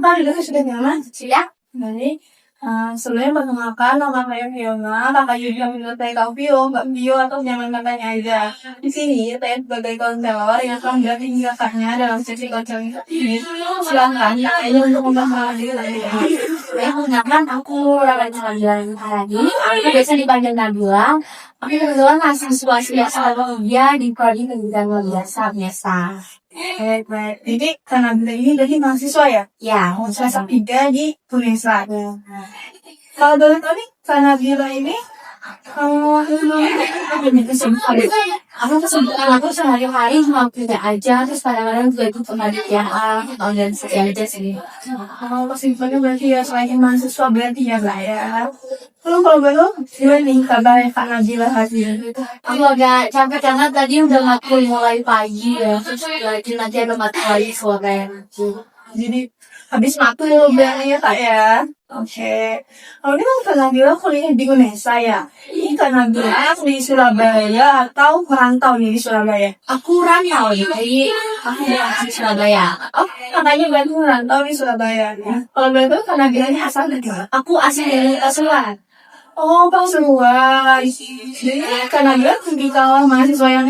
Apa dulu sudah nyaman? Sudah. Jadi sebelumnya perkenalkan nama saya Fiona, kakak juga menurut saya Kak Vio, Mbak Vio atau nyaman katanya aja. Di sini saya sebagai konselor yang akan mendampingi kakaknya dalam sesi konseling ini. Silakan kakaknya untuk membahas diri lagi. Perkenalkan aku Ramadhan Harani. Aku biasa dipanggil Nabila. Aku kebetulan mahasiswa psikologi di prodi pendidikan luar biasa. Baik. Jadi karena Nabila ini dari mahasiswa ya? Ya, Semester 3 di Unesa. Kalau boleh tahu nih, Kak Nabila ini aku kesibukan aku sehari-hari cuma kerja aja, terus kadang-kadang juga ikut kepanitiaan, organisasi aja sih. kalau kesibukannya berarti ya selain mahasiswa berarti ya Kak ya. Kalau boleh gimana nih kabarnya Kak Nabila hasil? Aku agak capek karena tadi udah ngakul mulai pagi ya, terus lagi nanti ada materi sore. Jadi habis matkul berarti ya Kak ya. Oke. Kalau ini kan Kak Nabila kuliah di Unesa ya. Ini Kak Nabila di Surabaya atau merantau nih di Surabaya? Aku rantau nih, jadi aku di Surabaya. Oh, katanya berarti merantau di Surabaya ya. Kalau boleh tahu Kak Nabila ini asal dari mana? Aku asli dari Pasuruan. Oh, Pasuruan. Jadi Kak Nabila tipikal mahasiswa yang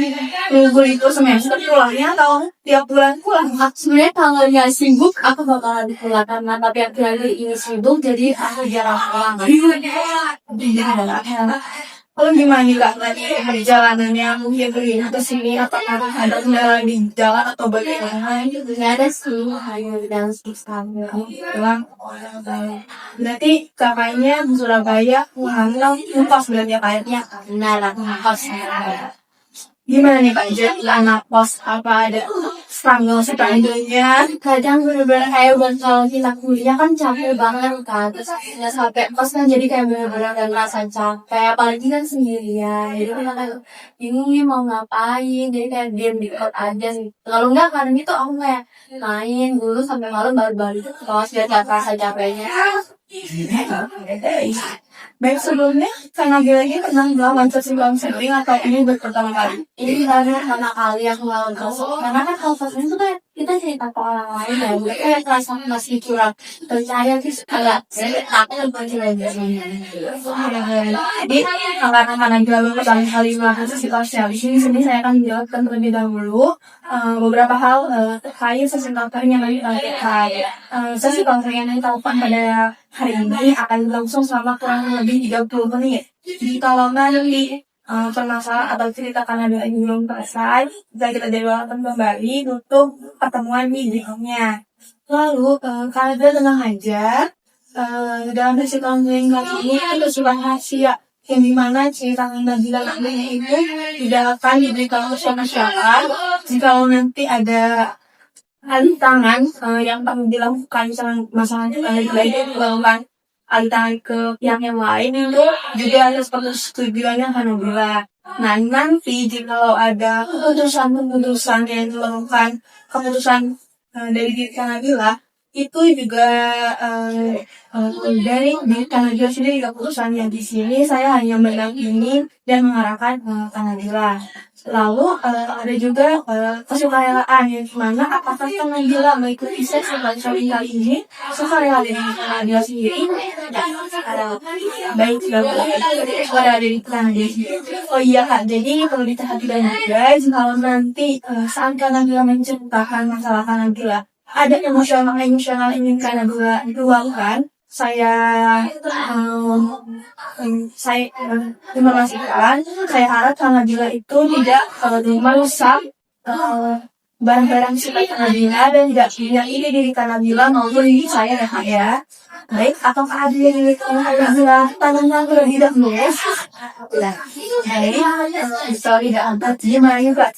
libur itu semester pulangnya atau tiap bulan pulang? Sebenarnya kalau nggak sibuk, aku bakalan pulang karena tapi akhir-akhir ini sibuk, jadi aku jarang pulang. Kalau gimana nih Kak tadi perjalanannya mungkin pergi ke sini apakah ada kendala di jalan atau bagaimana? Nggak ada sih, hanya dalam sistemnya. Pulang. Berarti kakaknya di Surabaya merantau pas berarti ya Kak? Ya, benar, kos. Gimana nih Kak jadi anak kos apa ada struggle-nya? Kadang bener-bener kayak buat kalau kita kuliah kan capek banget kan, terus nggak sampai kos kan jadi kayak bener-bener ada rasa capek, apalagi kan sendirian, jadi kita kayak bingung nih mau ngapain, jadi kayak diam di kos aja sih. Kalau enggak kadang itu aku kayak main dulu sampai malam baru balik ke kos biar gak terasa capeknya. Baik sebelumnya karena lagi pernah melawan konseling atau ini baru pertama kali? Ini karena pertama kali aku lawan konseling, karena kan kalau konseling itu kan kita cerita ke orang lain ya, mereka yang terasa masih kurang percaya terus kayak aku yang percaya biasanya. Jadi karena Nabila pertama kali melakukan sesi konseling di sini saya akan menjelaskan terlebih dahulu beberapa hal terkait sesi konseling yang tadi kita sesi konseling yang kita lakukan pada hari ini akan berlangsung selama kurang lebih 30 menit. Jadi kalau nanti permasalahan atau cerita karena ini belum selesai, bisa kita jadwalkan kembali untuk pertemuan di berikutnya. Lalu kalian tenang aja. Dalam sesi konseling kali ini ada sebuah rahasia yang dimana cerita Nabila itu tidak akan diberitahu masyarakat. Jika nanti ada alih tangan yang perlu dilakukan misalnya masalahnya baik dilakukan alih tangan ke pihak yang lain itu juga harus persetujuannya Nabila. Nah nanti jika ada keputusan yang dilakukan keputusan dari diri Nabila itu juga dari Nabila sendiri keputusannya di sini saya hanya mendampingi dan mengarahkan Nabila. Lalu ada juga kesukarela yang dimana apakah Nabila mengikuti sesi konseling kali ini sukarela dari Nabila sendiri baik suara dari Nabila sendiri. Oh iya Kak, jadi perlu diperhatikan juga jika nanti saat Nabila menceritakan masalah Nabila ada emosional ingin Nabila luangkan, saya informasikan, saya harap Nabila itu tidak merusak barang-barang sifat Nabila dan tidak punya ide diri Nabila maupun diri saya ya. Baik, apakah ada yang diri Nabila tanamkan terlebih dahulu? Baik, sorry tidak angkat. Gimana juga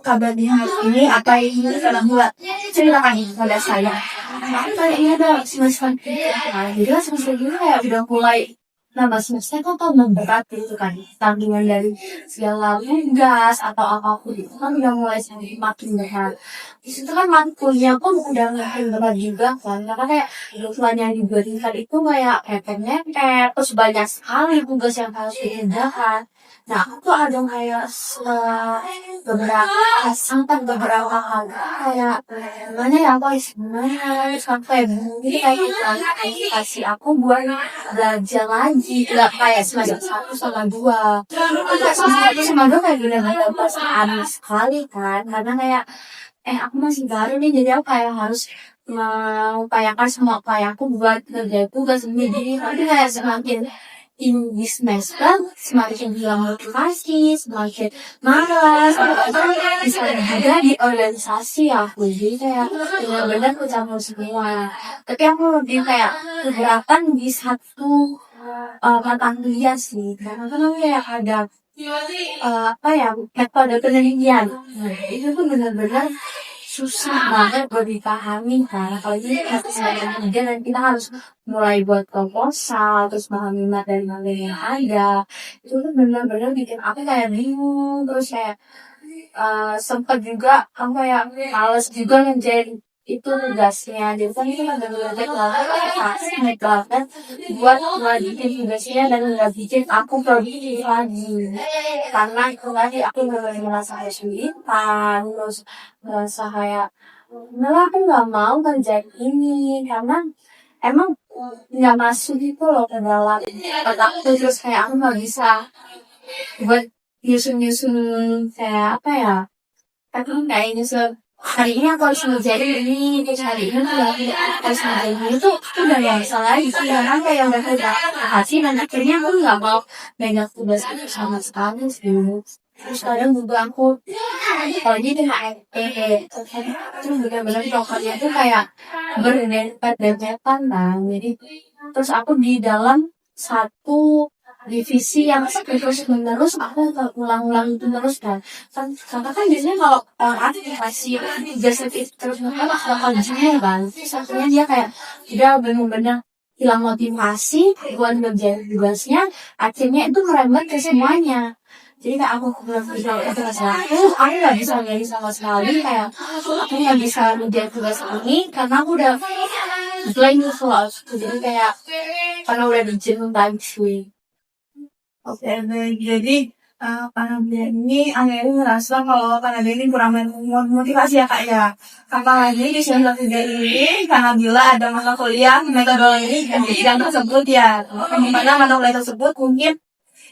kabarnya hari ini? Apa yang ingin Nabila ceritakan pada saya? Aku kali ini ada semester jadi kan semester ini kayak udah mulai nambah semester kan memberat gitu kan, tanggungan dari segala tugas atau apapun itu kan udah mulai makin berat. Di situ kan matkulnya pun udah makin berat juga kan, karena kayak tujuan yang diberikan itu kayak mepet terus banyak sekali tugas yang harus dikerjakan. Nah, aku tuh ada kayak beberapa hal kayak gimana ya aku harus gimana sampai jadi kayak gitu kasih aku buat belajar lagi nggak kayak semester 1 sama 2 kayak semester 1 sama 2 kayak bener-bener perasaan sekali kan karena kayak aku masih baru nih jadi aku kayak harus mengupayakan semua upayaku buat ngerjain tugas sendiri tapi kayak semakin tinggi semester semakin hilang motivasi semakin malas bisa juga di organisasi aku jadi kayak benar-benar kecampur semua tapi aku lebih kayak keberatan di satu mata kuliah sih karena kan aku kayak ada metode penelitian itu tuh benar-benar susah banget buat dipahami kan apalagi semester 3 dan kita harus mulai buat proposal terus memahami materi-materi yang ada itu tuh benar-benar bikin aku kayak bingung terus kayak sempet juga aku kayak males juga ngerjain itu tugasnya jadi kan itu kan benar-benar baik banget buat ngelajiin tugasnya dan nggak bikin aku produktif lagi karena itu tadi aku benar-benar merasa kesulitan terus merasa kayak malah aku nggak mau kerjain ini karena emang nggak masuk itu loh ke dalam otakku terus kayak aku nggak bisa buat nyusun-nyusun kayak apa ya aku kayak nyusun hari ini aku harus ngerjain ini terus hari ini tuh aku harus ngerjain ini tuh udah yang salah lagi sih karena kayak udah hasil dan akhirnya aku nggak mau banyak tugas itu sama sekali sih terus kadang juga aku apalagi dengan HMP itu benar-benar coklatnya tuh kayak berdempet-dempetan kan jadi terus aku di dalam satu divisi yang terus menerus aku ulang-ulang itu terus kan karena kan biasanya kalau ada masih tugas itu terus menerus bakal jenuh kan terus akhirnya dia kayak dia benar-benar hilang motivasi buat ngerjain tugasnya akhirnya itu merembet ke semuanya jadi kayak aku benar-benar aku nggak bisa ngerjain sama sekali kayak aku nggak bisa ngerjain tugas ini karena aku udah blank gitu jadi kayak karena udah dijenuh banget sih. Oke, jadi karena dia ini akhirnya ngerasa kalau karena dia ini kurang motivasi ya kak ya. Apalagi di semester 3 ini karena bila ada mata kuliah metodologi yang tersebut ya. Dimana mata kuliah tersebut mungkin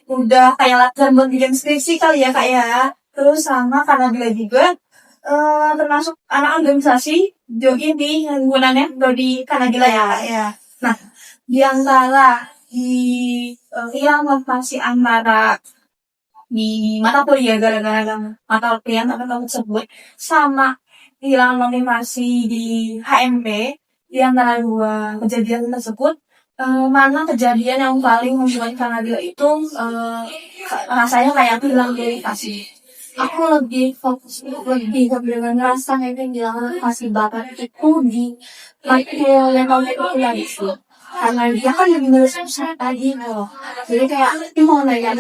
udah kayak latihan buat bikin skripsi kali ya kak ya. Terus sama karena bila juga termasuk anak organisasi jogi di himpunannya di Kanagila ya kak ya. Nah, di antara hilang motivasi antara di mata kuliah gara-gara mata kuliah tersebut sama hilang motivasi di HMP di antara dua kejadian tersebut mana kejadian yang paling membuat Kanadila itu rasanya kayak hilang motivasi aku lebih fokus lebih dengan rasa kayak hilang motivasi bakat itu di materi yang itu lagi sih karena dia kan bener-bener susah tadi loh jadi kayak dia mau nanya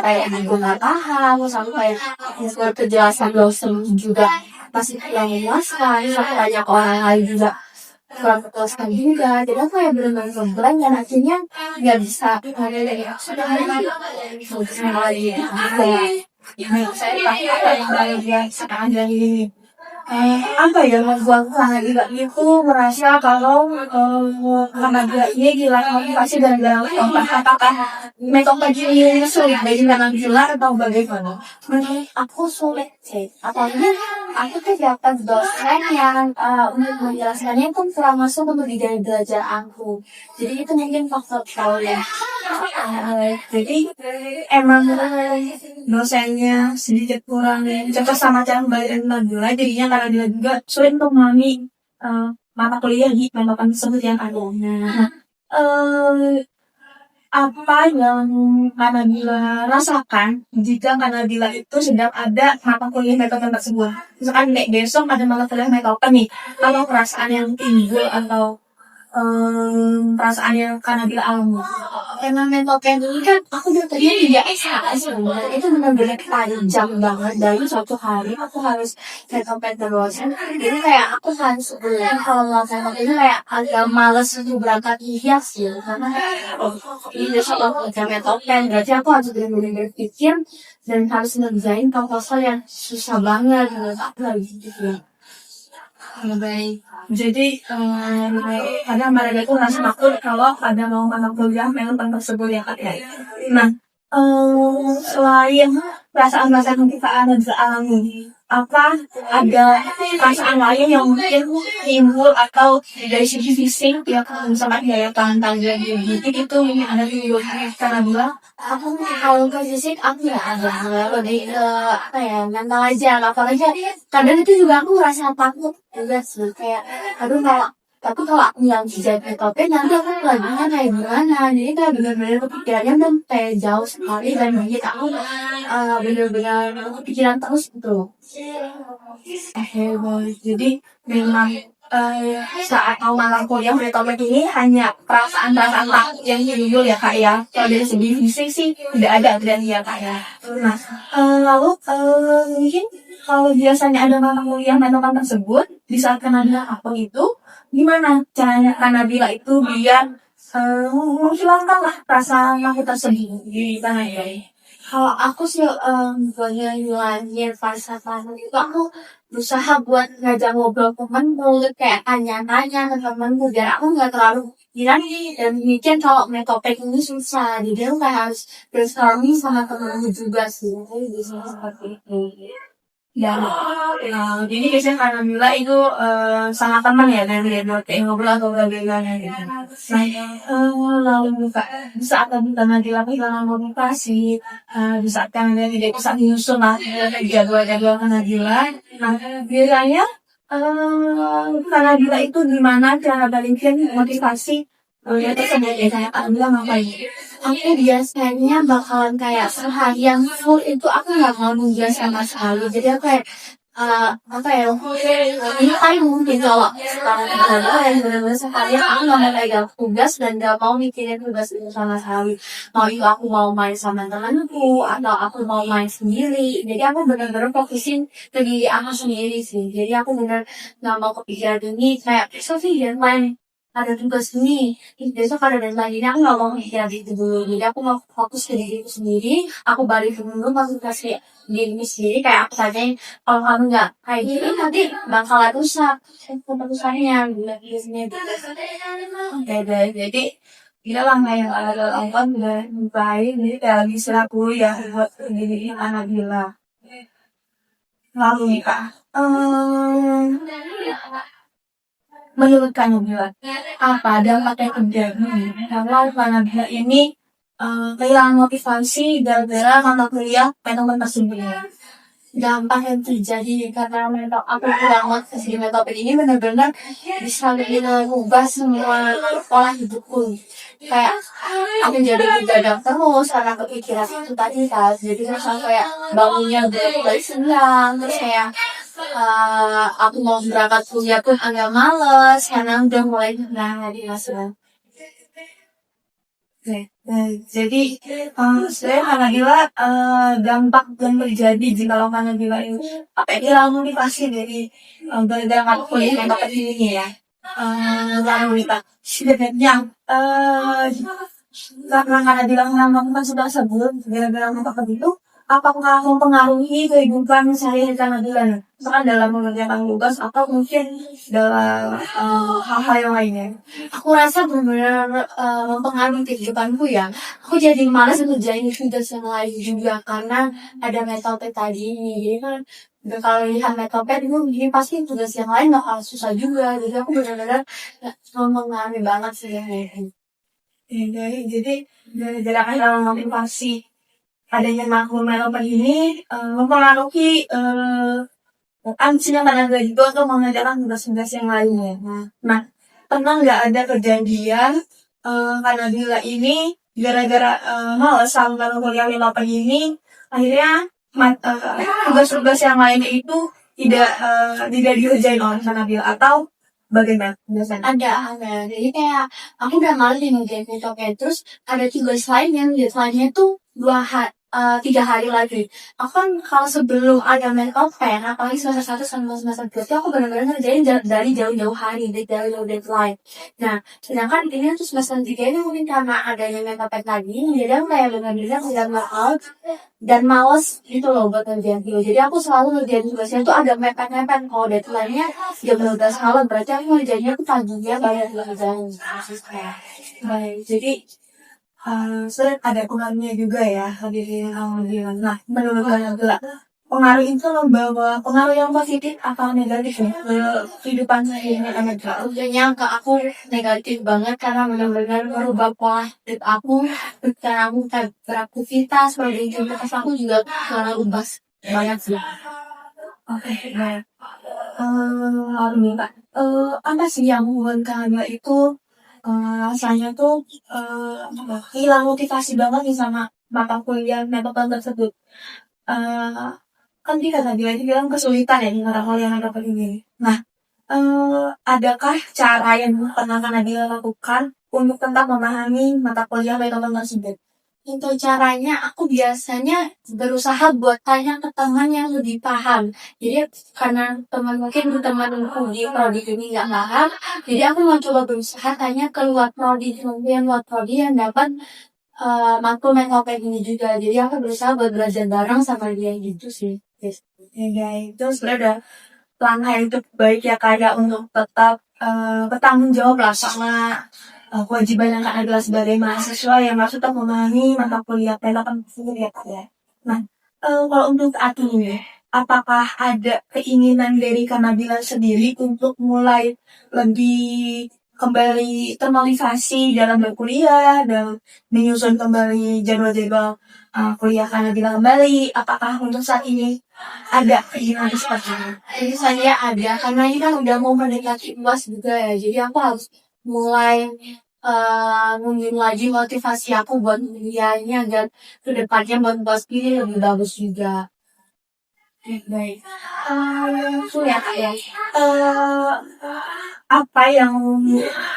kayak gue nggak paham terus aku kayak penjelasan dosen juga masih kurang memuaskan terus aku tanya ke orang lain juga kurang memuaskan juga jadi aku kayak bener-bener ngeblank dan akhirnya nggak bisa ada dari sudah lagi saya pakai dia sekarang jadi apa ya membuat Kanadila itu merasa kalau Kanadila ini hilang motivasi dan hilang apakah metode ini sulit bagi Kanadila atau bagaimana? Menurut aku sulit sih apalagi aku tuh dapat dosen yang untuk menjelaskannya itu kurang masuk untuk di gaya belajar aku jadi itu mungkin faktor problem Jadi emang dosennya sedikit kurang cocok sama cara belajar Kanadila jadinya Kanadila juga sulit untuk memahami mata kuliah di mata tersebut yang ada. Nah, apa yang Kanadila rasakan jika Kanadila itu sedang ada mata kuliah metode tersebut? Misalkan besok ada mata kuliah metode nih, apa perasaan yang timbul atau perasaan yang karena dia alami. Emang Metopen ini kan aku tadinya juga sebenarnya itu benar-benar panjang banget. Dari suatu hari aku harus Metopen terus. Jadi kayak aku kan sebenarnya kalau melakukan Metopen itu kayak agak males untuk berangkat hias ya, karena ini besok aku kerja Metopen berarti aku harus benar-benar berpikir dan harus ngerjain proposal yang susah banget menurut aku lagi gitu ya. Baik. Jadi kadang mereka itu merasa takut kalau ada mau mata kuliah memang tentang tersebut ya Kak ya. Nah, selain perasaan-perasaan yang kita alami, apa ada perasaan lain yang mungkin timbul atau dari sisi fisik ya misalkan kayak tangan gitu itu ini ada timbul karena bilang Aku kalau ke fisik aku nggak ada lebih ke apa ya mental aja, apalagi kadang itu juga aku rasa takut juga sih kayak aduh kalau tapi kalau aku yang jadi topeng nanti aku lagunya kayak gimana, jadi kayak bener-bener kepikirannya udah kayak jauh sekali dan bikin aku bener-bener kepikiran terus gitu. jadi memang saat awal kuliah mulai topik ini hanya perasaan-perasaan takut yang timbul ya Kak ya. Kalau dari segi fisik sih tidak ada dan ya Kak ya. Nah, lalu mungkin kalau biasanya ada mata kuliah menokan tersebut di saat Kanabila apa itu, gimana caranya Kanabila itu biar menghilangkanlah perasaan takut tersebut di tanah ya. Kalau aku sih buatnya ngilangin falsafah itu aku berusaha buat ngajak ngobrol temenku kayak tanya-tanya ke temenku biar aku nggak terlalu pikiran dan mikir kalau metopek ini susah, jadi aku kayak harus brainstorming sama temenku juga sih, jadi bisa seperti itu. Dan jadi biasanya karena Mila itu sangat teman ya dari kayak ngobrol atau bagaimana gitu. Nah, lalu Kak, di saat tadi karena dilakukan motivasi, di saat kalian tidak bisa menyusun lah jadwal-jadwal Kanabila. Nah, biasanya Kanabila itu gimana cara kalian motivasi tersebut ya kayak Kanabila ngapain? Aku biasanya bakalan kayak seharian full itu aku nggak mau nunggu sama sekali, jadi aku kayak apa ya ini kayak mungkin kalau sekarang kita yang benar-benar seharian aku nggak mau pegang tugas dan nggak mau mikirin tugas itu sama sekali, mau itu aku mau main sama temanku atau aku mau main sendiri, jadi aku benar-benar fokusin ke diri aku sendiri sih, jadi aku benar nggak mau kepikiran ini kayak besok sih jangan main ada tugas ini, besok ada deadline ini, aku nggak mau mikirin itu dulu, jadi aku mau fokus ke diriku sendiri, aku balik dulu konsentrasi diriku sendiri, kayak aku tanya kalau kamu nggak kayak gini nanti bakalan rusak keputusannya biasanya jadi kita lah kayak ada angkot udah baik jadi kayak bisa kuliah buat diri anak Bila. Lalu nih Kak, menurut Kanabila apa dampak yang terjadi kalau Kanabila ini kehilangan motivasi gara-gara mata kuliah teman tersebut? dampak yang terjadi karena mental aku kurang motivasi di metode ini benar-benar bisa mengubah semua pola hidupku, kayak aku jadi begadang terus karena kepikiran itu tadi kan, jadi terus aku kayak bangunnya balik siang, terus kayak aku mau berangkat kuliah pun agak males karena udah mulai hari hasil. Jadi saya Kanabila dampak yang terjadi jika Kanabila itu apa ya motivasi dari gara-gara mata kuliah yang ini ya. Lalu kita sebenarnya karena Kanabila melakukan sudah sebelum gara-gara mata kuliah itu apakah mempengaruhi kehidupan sehari-hari Kanabila? Misalkan dalam mengerjakan tugas atau mungkin dalam hal-hal yang lainnya. Aku rasa benar-benar mempengaruhi kehidupanku ya. Aku jadi malas ngerjain tugas yang lain juga karena ada metode tadi ini. Jadi kan kalau lihat metode itu ini pasti tugas yang lain bakal susah juga. Jadi aku benar-benar mempengaruhi banget sih ya. Jadi gara-gara kehilangan motivasi adanya makhluk metode ini mempengaruhi ansinya tenaga juga untuk mengerjakan tugas-tugas yang lainnya. Nah, pernah nggak ada kejadian Kanabila ini gara-gara malas sama kuliah metode ini akhirnya tugas-tugas yang lainnya itu tidak dikerjain oleh Kanabila atau bagaimana biasanya? Ada. Jadi kayak aku udah males nih ngerjain besoknya. Terus ada tugas lain yang deadline-nya tuh 3 hari lagi. Aku kan kalau sebelum ada pen, apalagi semester 1 sama semester 2 tuh aku benar-benar ngerjain dari jauh-jauh hari, dari jauh-jauh deadline. Nah, sedangkan ini tuh semester 3 ini mungkin karena adanya pen lagi, jadi aku kayak benar-benar udah out dan males gitu loh buat ngerjain gitu. Jadi aku selalu ngerjain tugasnya tuh ada mepet-mepet. Kalau deadline-nya jam 12 malam, berarti aku ngerjainnya tuh paginya banyak ngerjain. Baik, jadi sering ada pengaruhnya juga ya tadi yang kamu bilang. Nah, menurut kalian gila, pengaruh itu membawa pengaruh yang positif atau negatif nih ke kehidupan sehari-hari kalian gila? Tentunya ke aku negatif banget karena benar-benar merubah pola hidup aku. Cara aku kayak beraktivitas, produktivitas aku juga karena ubah banyak sih. Oke, baik. Lalu nih Kak, apa sih yang membuat kalian itu rasanya tuh hilang motivasi banget nih sama mata kuliah mata kuliah tersebut? Eh, kan tadi lagi bilang kesulitan ya di mata kuliah yang dapat ini. Nah, adakah cara yang pernah Nadia lakukan untuk tetap memahami mata kuliah metode tersebut? Untuk caranya, aku biasanya berusaha buat tanya ke teman yang lebih paham. Jadi, karena temanku di prodi ini nggak paham, jadi aku mau coba berusaha tanya ke luar prodi, mungkin luar prodi yang dapat matkul kayak gini juga. Jadi, aku berusaha buat belajar bareng sama dia gitu sih. Yes. Ya, itu sebenarnya udah langkah yang cukup baik ya kayak untuk tetap bertanggung jawab lah sama kewajiban yang adalah sebagai mahasiswa yang harus tetap memahami mata kuliah pelajaran tersebut ya Kak ya. Nah, kalau untuk saat ini, apakah ada keinginan dari Kak Nabila sendiri untuk mulai lebih kembali termotivasi dalam berkuliah dan menyusun kembali jadwal-jadwal kuliah Kak Nabila kembali? Apakah untuk saat ini ada keinginan seperti itu? Jadi saya ada, karena ini kan udah mau mendekati UAS juga ya. Jadi aku harus mulai nungguin lagi motivasi aku buat kuliahnya agar kedepannya buat UAS ini lebih bagus juga. Baik. Itu ya Kak ya. Apa yang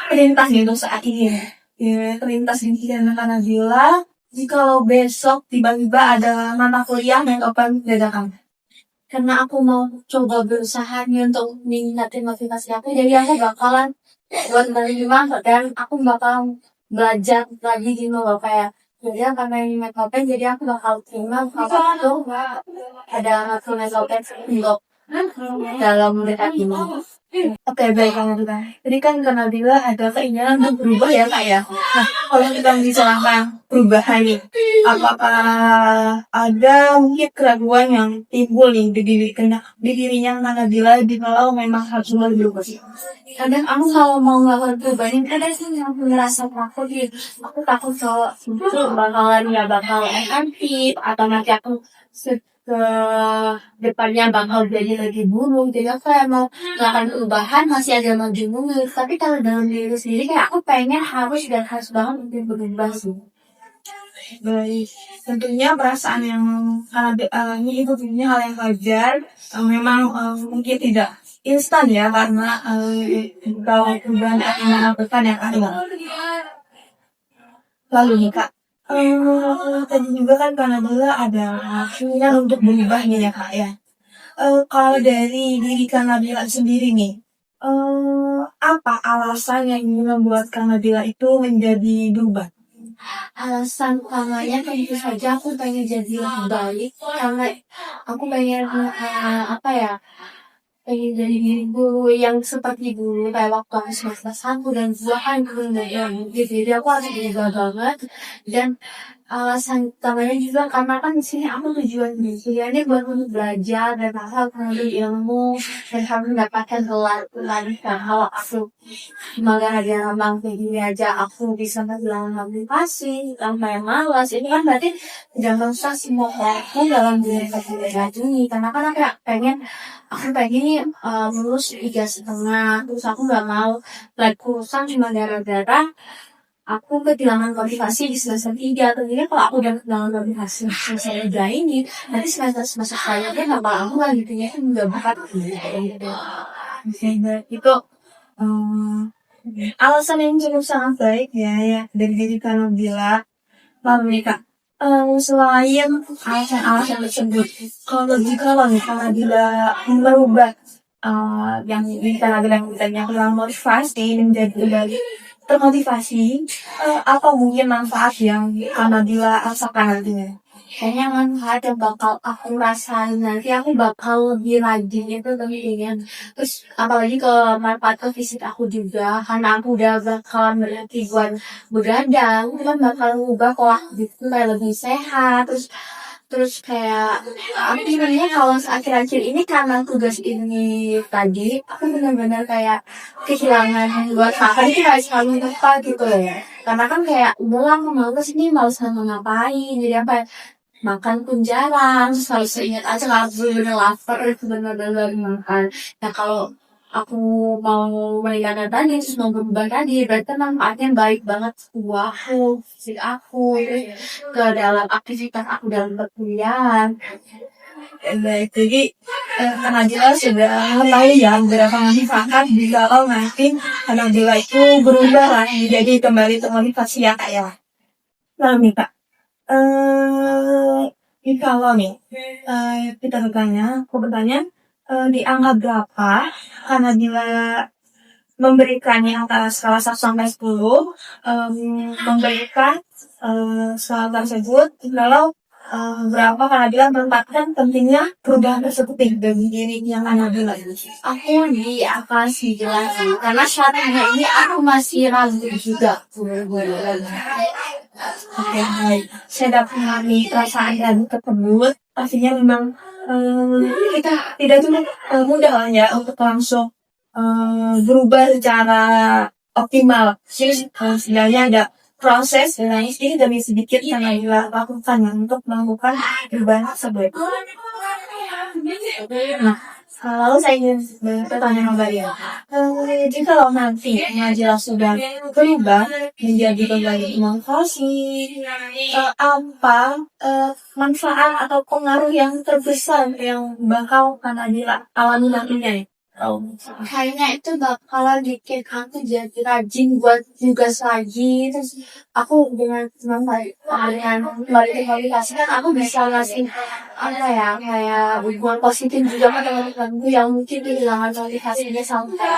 terlintas gitu saat ini? Ya, terlintas di pikiran Kak Nabila. Jikalau besok tiba-tiba ada mata kuliah yang kapan dadakan? Karena aku mau coba berusaha nih untuk meningkatin motivasi aku, jadi aku bakalan buat menerima dan aku bakal belajar lagi gitu loh kayak jadi karena ini metode jadi aku bakal terima kalau itu ada matkul metode untuk dalam dekat ini. Oke, baik Kak Nabila. Jadi kan Kak Nabila ada keinginan untuk berubah ya Kak ya. Nah, kalau kita bicara perubahan nih, apakah ada mungkin keraguan yang timbul nih di dirinya Kak Nabila di kalau memang harus mulai berubah? Kadang aku kalau mau melakukan perubahan kadang sih aku ngerasa takut gitu. Aku takut kalau itu bakalan ya bakal efektif atau nanti aku ke depannya bakal jadi lagi buruk. Jadi aku kayak mau melakukan perubahan masih ada maju mundur. Tapi kalau dalam diri sendiri kayak aku pengen harus dan harus banget untuk berubah sih. Baik, tentunya perasaan yang ini itu tentunya hal yang wajar. Memang mungkin tidak instan ya karena kalau perubahan yang melakukan yang ada. Lalu nih Kak, tadi juga kan Kak Nabila ada keinginan untuk berubah nih ya Kak ya. Kalau dari diri Kak Nabila sendiri nih, apa alasan yang membuat Kak Nabila itu menjadi berubah? Alasan utamanya tentu saja aku pengen jadi lebih baik karena aku pengen apa ya pengen jadi diriku yang seperti dulu kayak waktu aku semester 1 dan 2 kan yang jadi aku harus berubah banget dan alasan utamanya juga karena kan di sini aku tujuannya buat untuk belajar dan asal mengambil ilmu dan harus mendapatkan gelar lagi kan kalau aku malah ada lambang kayak gini aja aku bisa kehilangan motivasi sampai malas ini kan berarti udah merusak semua aku dalam diri aku ini karena kan aku pengen lulus 3,5 terus aku nggak mau like kurusan cuma gara-gara aku kehilangan motivasi di semester 3 tentunya kalau aku udah kehilangan motivasi semester 3 ini nanti semester selanjutnya nggak bakal aku lagi gitu ya kan udah bukan gitu. Sehingga itu Alasan yang cukup sangat baik ya dari diri Kanabila. Lalu nih Kak, selain alasan-alasan tersebut, kalau jika nih Kanabila merubah yang diri Kanabila yang tadinya kurang motivasi menjadi kembali termotivasi, apa mungkin manfaat yang Kanabila rasakan nantinya? Kayaknya manfaat yang bakal aku rasain nanti aku bakal lebih rajin itu tentunya. Terus apalagi ke manfaat ke fisik aku juga karena aku udah bakalan berhenti buat begadang, kan bakal ngubah pola hidup kayak lebih sehat. Terus kayak aku sebenarnya kalau akhir-akhir ini karena tugas ini tadi aku benar-benar kayak kehilangan buat makan itu kayak selalu lupa gitu ya, karena kan kayak udah aku males nih males ngapain jadi apa ya, makan pun jarang, selalu seingat aja kalau aku bener lapar itu bener-bener makan. Nah kalau aku mau meninggalkan tadi, terus mau berubah tadi, berarti manfaatnya baik banget buat aku, fisik aku, ke dalam aktivitas aku dalam perkuliahan. Baik, jadi Kanabila sudah tahu ya beberapa manfaat kalau nanti Kanabila itu berubah lah menjadi kembali termotivasi ya Kak ya. Lalu nih Kak, kalau nih kita aku bertanya di angka berapa Kanabila memberikan yang antara skala 1 sampai 10 memberikan skala tersebut kalau berapa Kanabila menempatkan pentingnya perubahan tersebut dari diri yang Kanabila ini. Aku di akan jelas sih, karena syaratnya ini aku masih ragu juga. Oke, baik. Saya dapat mengalami perasaan dan tersebut. Pastinya memang kita tidak cukup mudah lah ya untuk langsung berubah secara optimal. Jadi sebenarnya ada proses dan sedikit demi sedikit yang dilakukan untuk melakukan perubahan tersebut. Nah, lalu saya ingin bertanya kembali ya. Jika nanti Najila sudah berubah menjadi kembali inovasi, apa manfaat atau pengaruh yang terbesar yang bakal Najila alami nantinya nih? Kayaknya itu bakalan bikin aku jadi rajin buat tugas lagi. Terus aku dengan motivasi kan aku bisa ngasih apa ya kayak hubungan positif juga ke teman-temanku yang mungkin kehilangan motivasinya sampai.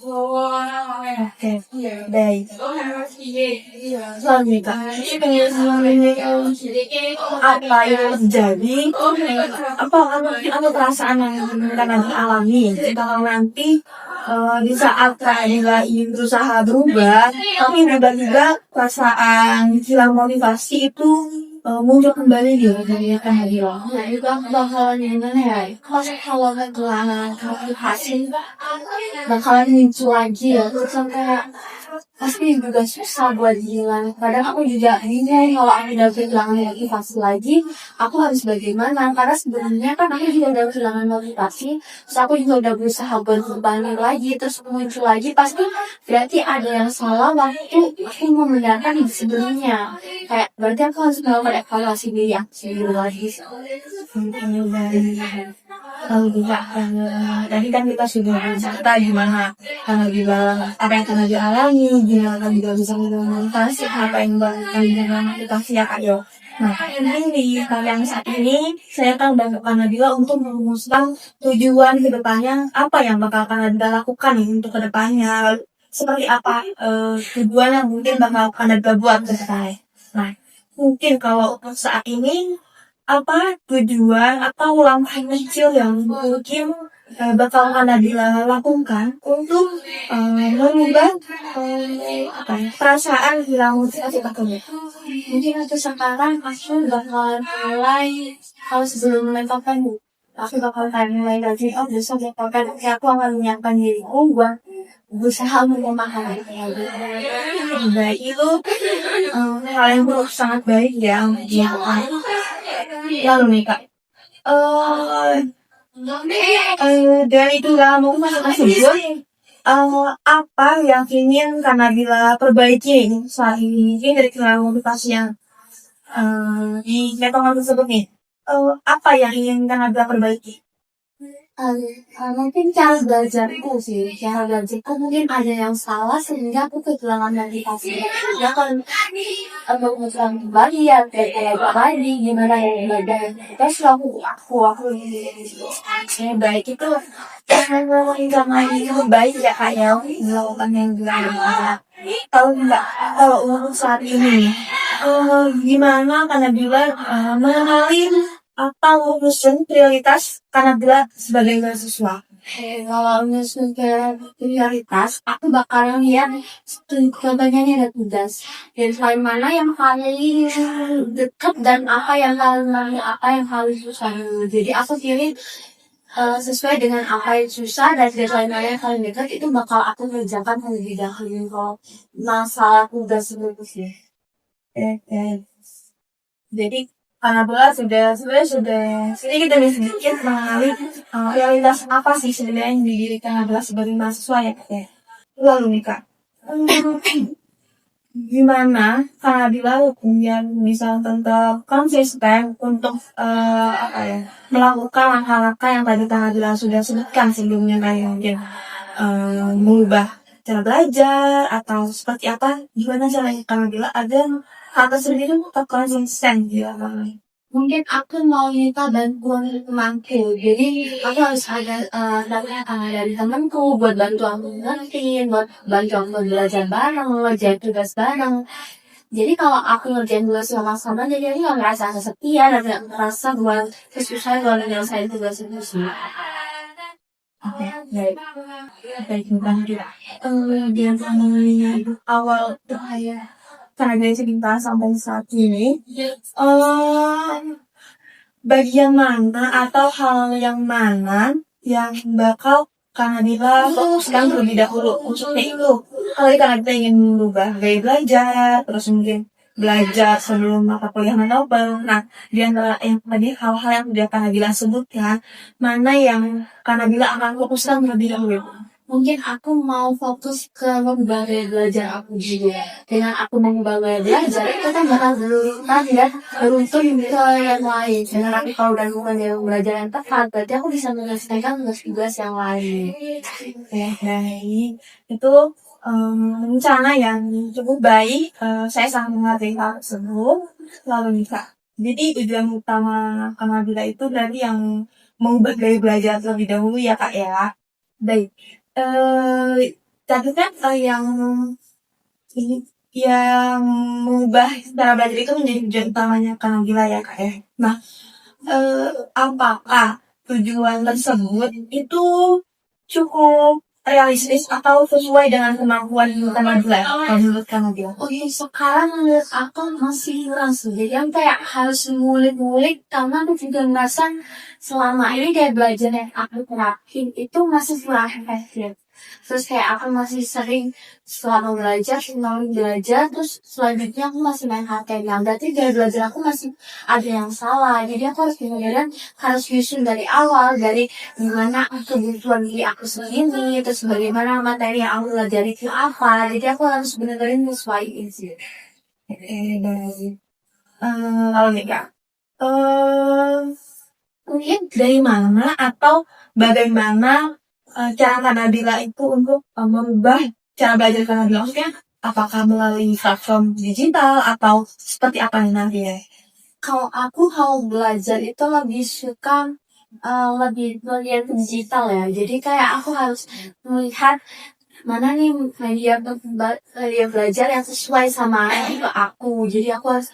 Oke, baik. Selanjutnya, apa yang terjadi? Apa perasaan yang karena dialami? Kalau nanti di saat Kanabila ingin berusaha berubah, tapi tiba-tiba perasaan hilang motivasi itu muncul kembali di diri Kanabila. Nah itu aku bakalan gimana ya? Kalau kehilangan motivasi bakalan muncul lagi ya. Terus kayak pasti juga susah buat hilang. Kadang aku juga bingung kalau aku udah kehilangan motivasi lagi, aku harus bagaimana? Karena sebenarnya kan aku juga udah kehilangan motivasi, terus aku juga udah berusaha buat berbalik lagi, terus muncul lagi, pasti berarti ada yang salah waktu aku membenarkan di sebelumnya. Kayak berarti aku harus melakukan evaluasi diri aku sendiri lagi. Lalu juga tadi kan kita sudah bercerita gimana Kanabila apa yang Kanabila alami, gimana Kanabila bisa mengatasi apa yang Kanabila motivasi ya Kak Yo. Nah, mungkin di yang saat ini saya akan bantu Kanabila untuk merumuskan tujuan kedepannya apa yang bakal Kanabila lakukan nih untuk kedepannya, seperti apa tujuan yang mungkin bakal Kanabila buat ke depannya. Nah, mungkin kalau untuk saat ini apa tujuan atau langkah kecil yang mungkin bakal Kanabila lakukan untuk merubah perasaan hilang motivasi Kanabila. Mungkin untuk sekarang aku bakalan mulai kalau sebelum menetapkan aku bakalan mulai dari besok menetapkan aku akan menyiapkan diriku buat berusaha untuk memahami Baik, itu hal yang sangat baik ya untuk dilakukan. Lalu nih Kak, dan itu dalam momen tersebut apa yang ingin Kanabila perbaiki saat ini dari kehilangan motivasi yang di metode tersebut nih, apa yang ingin Kanabila perbaiki? Mungkin cara belajarku sih, cara belajarku mungkin ada yang salah sehingga aku kehilangan motivasi. Ya kan, kebutuhan pribadi ya kayak tadi gimana ya belajar. Terus aku Baik itu sama itu baik ya kak ya melakukan yang dilakukan. Kalau enggak, kalau untuk saat ini, gimana Kanabila mengenali atau menyusun prioritas Kanabila sebagai mahasiswa? Kalau nyusun prioritas, aku bakalan lihat contohnya ini ada tugas. Dan selain mana yang paling dekat dan apa yang harus susah. Jadi aku pilih sesuai dengan apa yang susah dan deadline mana yang paling dekat itu bakal aku kerjakan terlebih dahulu kalau masalah tugas itu sih. Oke. Jadi Kanabila sebenarnya sudah sedikit demi sedikit mengenali realitas apa sih sebenarnya yang di diri Kanabila sebagai mahasiswa ya kak ya. Lalu nih kak, gimana Kanabila punya bisa tetap konsisten untuk melakukan langkah-langkah yang tadi Kanabila sudah sebutkan sebelumnya kayak mungkin mengubah cara belajar atau seperti apa, gimana caranya Kanabila agar hal tersebut tetap konsisten gitu. Mungkin aku mau minta bantuan temanku, jadi aku harus ada dari temanku buat bantu aku ngertiin, buat bantu aku belajar bareng, ngerjain tugas bareng. Jadi kalau aku ngerjain tugas sama-sama, jadi aku gak ngerasa kesepian dan gak ngerasa buat kesusahan kalau nyelesain tugas itu sih. Oke, baik. Baik, juga. Dia mengenai awal bahaya karena cerita sampai saat ini. Bagian mana atau hal yang mana yang bakal Kanabila fokuskan terlebih dahulu khususnya itu kalau Kanabila ingin merubah gaya belajar terus mungkin belajar sebelum mata kuliah menopang. Nah, di antara yang tadi hal-hal yang sudah Kanabila sebutkan, mana yang Kanabila akan fokuskan terlebih dahulu? Mungkin aku mau fokus ke mengubah gaya belajar aku juga. Dengan aku mengubah gaya belajar, itu kan bakal berlimpah dan beruntun ke yang lain. Dengan aku kalau udah bukan gaya belajar yang tepat, berarti aku bisa menyelesaikan tugas-tugas yang lain. Baik. Itu rencana yang cukup baik. Saya sangat menghargai hal tersebut. Lalu nih kak, jadi tujuan utama Kanabila itu dari yang mengubah gaya belajar terlebih dahulu ya kak ya. Baik. Tapi kan yang ini yang mengubah cara belajar itu menjadi tujuan utamanya Kanabila ya kak ya. Nah, apakah tujuan tersebut itu cukup realistis atau sesuai dengan kemampuan Kanabila menurut Kanabila? Sekarang menurut aku masih langsung. Jadi yang kayak harus ngulik-ngulik karena aku juga merasa selama ini kayak belajar yang aku terapin itu masih kurang efektif. Terus kayak aku masih sering selama belajar, terus selanjutnya aku masih main HTM. Berarti gaya belajar aku masih ada yang salah. Jadi aku harus benar-benar harus nyusun dari awal, dari gimana kebutuhan diri aku sendiri, terus bagaimana materi yang aku pelajari itu apa. Jadi aku harus benar-benar menyesuaikan sih. Baik. Lalu nih kak, mungkin dari mana atau bagaimana cara Kanabila itu untuk merubah cara belajar Kanabila? Maksudnya apakah melalui platform digital atau seperti apa nanti ya? Kalau aku belajar itu lebih suka lebih melihat digital ya. Jadi kayak aku harus melihat mana nih media belajar yang sesuai sama itu aku. Jadi aku harus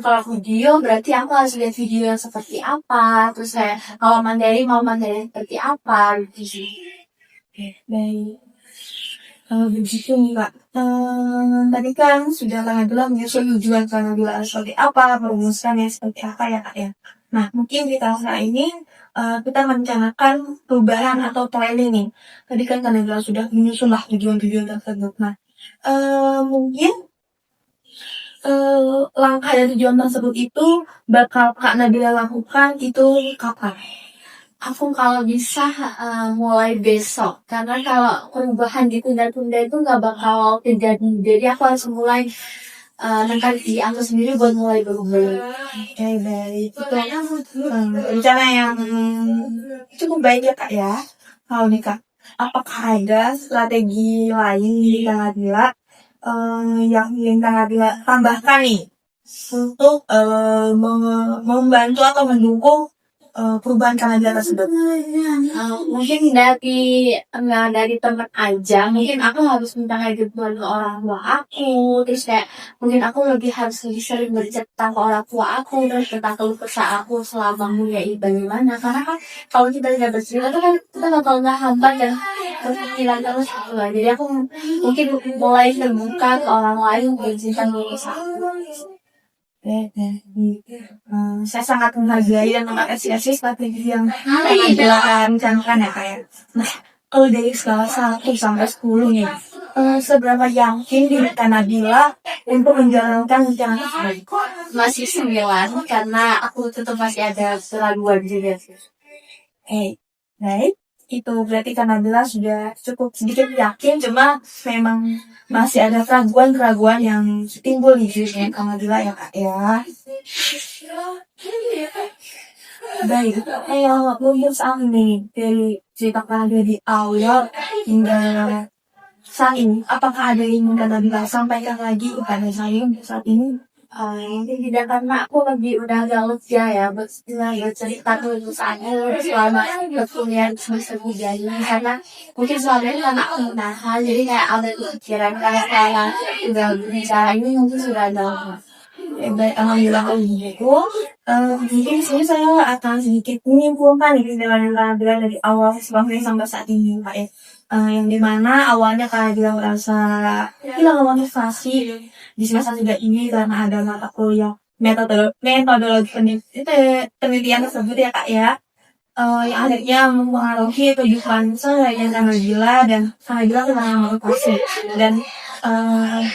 kalau video berarti aku harus lihat video yang seperti apa. Terus saya kalau mau materi seperti apa gitu sih. Baik. Kalau begitu Mbak, tadi kan sudah Kanabila menyusun tujuan Kanabila seperti apa, merumuskannya seperti apa ya kak ya. Nah mungkin di tahun ini kita merencanakan perubahan atau planning nih. Tadi kan Kanabila sudah menyusun lah tujuan-tujuan tersebut. Nah mungkin langkah dan tujuan tersebut itu bakal Kak Nabila lakukan itu kapan? Aku kalau bisa mulai besok karena kalau perubahan ditunda-tunda itu nggak bakal terjadi. Jadi aku harus mulai nekan diri aku sendiri buat mulai berubah. Oke, baik. Itu rencana yang cukup baik ya Kak ya. Kalau nih Kak, apakah ada strategi lain di Kak Nadila yang ingin Kak Nadila tambahkan nih untuk membantu atau mendukung perubahan Kak Nadila tersebut? Mungkin dari teman aja, mungkin aku harus minta kayak gituan ke orang tua aku, terus kayak mungkin aku harus lebih sering bercerita ke orang tua aku, terus tentang keluh kesah aku selama kuliah ini bagaimana, karena kan kalau kita tidak bercerita tuh kan kita bakal ngehambat dan berpikiran terus gitu lah. Jadi aku mungkin mulai terbuka ke orang lain bercerita keluh kesah aku. Saya sangat menghargai dan mengapresiasi strategi yang Nadila rencanakan ya Kak ya. Nah, kalau dari skala 1 sampai 10 nih, seberapa yakin diri Kak Nadila untuk menjalankan rencana tersebut? Masih 9 karena aku tetap masih ada keraguan juga sih. Baik. Itu berarti Kak Nadila sudah cukup sedikit yakin, cuma memang masih ada keraguan-keraguan yang timbul di dirinya Kak Nadila ya Kak ya. Baik, untuk saat ini dari cerita Kak Nadila di awal hingga saat ini, apakah ada yang ingin Kak Nadila sampaikan lagi kepada saya untuk saat ini? Mungkin tidak karena aku lagi udah agak lega ya bercerita kelulusannya selama perkuliahan semester 3 ini, karena mungkin selama ini karena aku menahan jadi kayak ada pikiran kayak udah bicara ini mungkin sudah ada. Baik, alhamdulillah kalau gitu. Mungkin di sini saya akan sedikit menyimpulkan nih dengan Kak Nadila dari awal sampai saat ini Pak ya. Yang dimana awalnya Kak Nadila merasa hilang motivasi di semester 3 ini karena ada mata kuliah metodologi penelitian tersebut ya Kak ya. Yang akhirnya mempengaruhi kehidupan saya yang Kak Nadila dan Kak Nadila kehilangan motivasi dan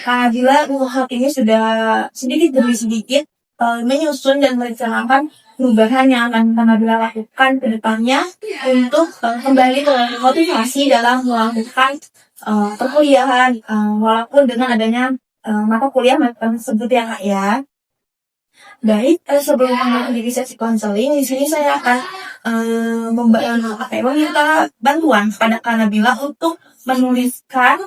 Kak Nadila saat ini sudah sedikit demi sedikit menyusun dan merencanakan perubahan yang akan Kak Nadila lakukan ke depannya untuk kembali motivasi dalam melakukan perkuliahan walaupun dengan adanya mata kuliah tersebut ya Kak ya. Baik, sebelum mengakhiri sesi konseling, di sini saya akan meminta bantuan kepada Kak Nadila untuk menuliskan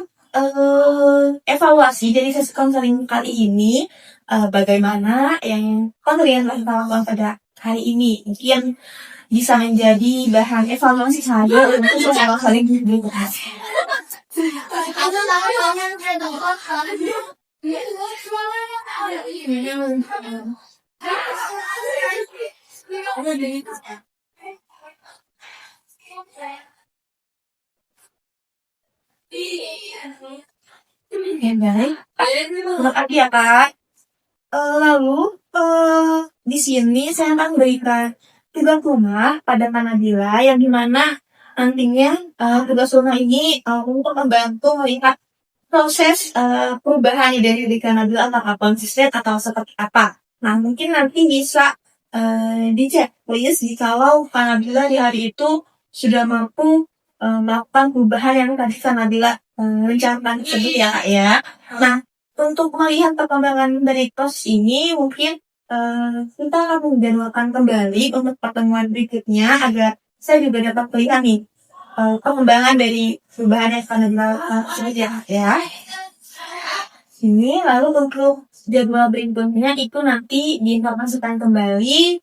evaluasi dari sesi konseling kali ini, bagaimana yang konseling telah kita lakukan pada hari ini. Mungkin bisa menjadi bahan evaluasi saya untuk sesi konseling berikutnya. Baik, terima kasih ya Kak. Lalu di sini saya akan berikan tugas rumah pada Kak Nadila yang dimana nantinya tugas rumah ini untuk membantu melihat proses perubahan dari Kak Nadila apakah konsisten atau seperti apa. Nah mungkin nanti bisa dicek please jikalau Kak Nadila di hari itu sudah mampu melakukan perubahan yang tadi Kak Nadila rencanakan tersebut ya Kak ya. Nah untuk melihat perkembangan dari proses ini mungkin kita akan menjadwalkan kembali untuk pertemuan berikutnya agar saya juga dapat melihat nih pengembangan dari perubahan yang akan dilakukan ya. Ini lalu untuk jadwal berikutnya itu nanti diinformasikan kembali.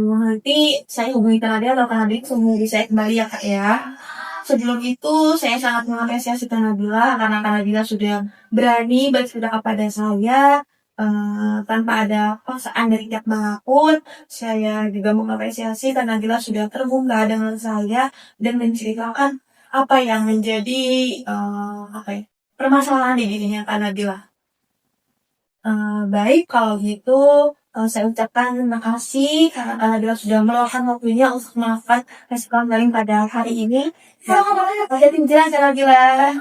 Nanti saya hubungi Kak Nadila atau Kak Nadila hubungi saya kembali ya Kak ya. Sebelum itu saya sangat mengapresiasi Kak Nadila karena Kak Nadila sudah berani bercerita kepada saya tanpa ada paksaan dari pihak manapun. Saya juga mengapresiasi Kak Nadila sudah terbuka dengan saya dan menceritakan apa yang menjadi permasalahan di dirinya Kak Nadila. Baik, kalau gitu saya ucapkan terima kasih karena Kak Nadila sudah meluangkan waktunya untuk melakukan respon daring pada hari ini. Terima kasih Kak Nadila.